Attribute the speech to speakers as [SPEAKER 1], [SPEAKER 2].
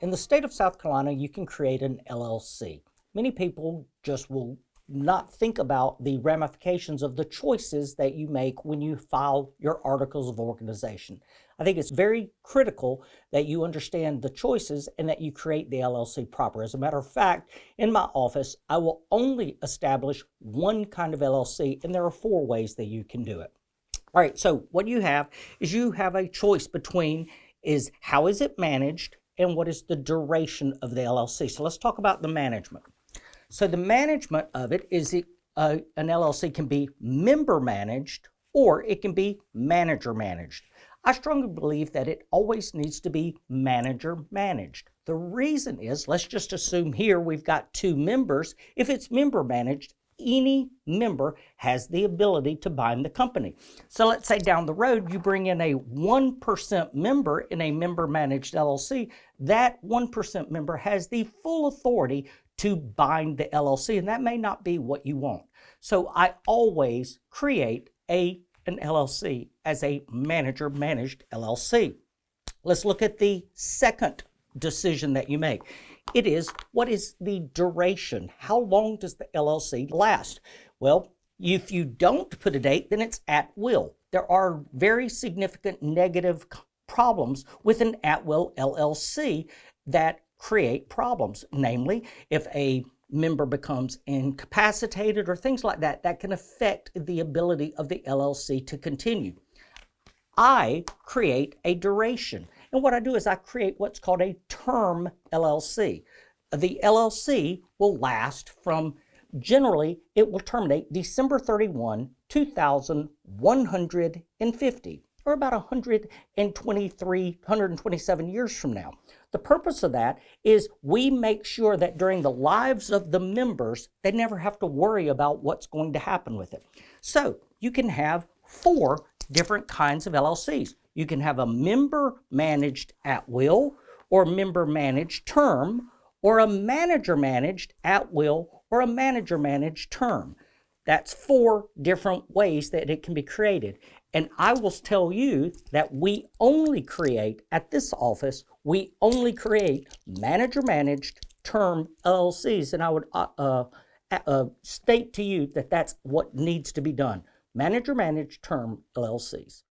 [SPEAKER 1] In the state of South Carolina, you can create an LLC. Many people just will not think about the ramifications of the choices that you make when you file your articles of organization. I think it's very critical that you understand the choices and that you create the LLC proper. As a matter of fact, in my office, I will only establish one kind of LLC, and there are 4 ways that you can do it. All right, so what you have is you have a choice between how is it managed and what is the duration of the LLC. So let's talk about the management. So the management of it is an LLC can be member managed or it can be manager managed. I strongly believe that it always needs to be manager managed. The reason is, let's just assume here we've got 2 members. If it's member managed, any member has the ability to bind the company. So let's say down the road you bring in a 1% member in a member managed LLC. That 1% member has the full authority to bind the LLC, and that may not be what you want. So I always create an LLC as a manager managed LLC. Let's look at the second decision that you make. It is, what is the duration? How long does the LLC last? Well, if you don't put a date, then it's at will. There are very significant negative problems with an at-will LLC that create problems. Namely, if a member becomes incapacitated or things like that, that can affect the ability of the LLC to continue. I create a duration. And what I do is I create what's called a term LLC. The LLC will last from, generally, it will terminate December 31, 2150, or about 127 years from now. The purpose of that is we make sure that during the lives of the members, they never have to worry about what's going to happen with it. So you can have 4 different kinds of LLCs. You can have a member managed at will, or member managed term, or a manager managed at will, or a manager managed term. That's 4 different ways that it can be created. And I will tell you that we only create, at this office, we only create manager managed term LLCs. And I would state to you that that's what needs to be done. Manager managed term LLCs.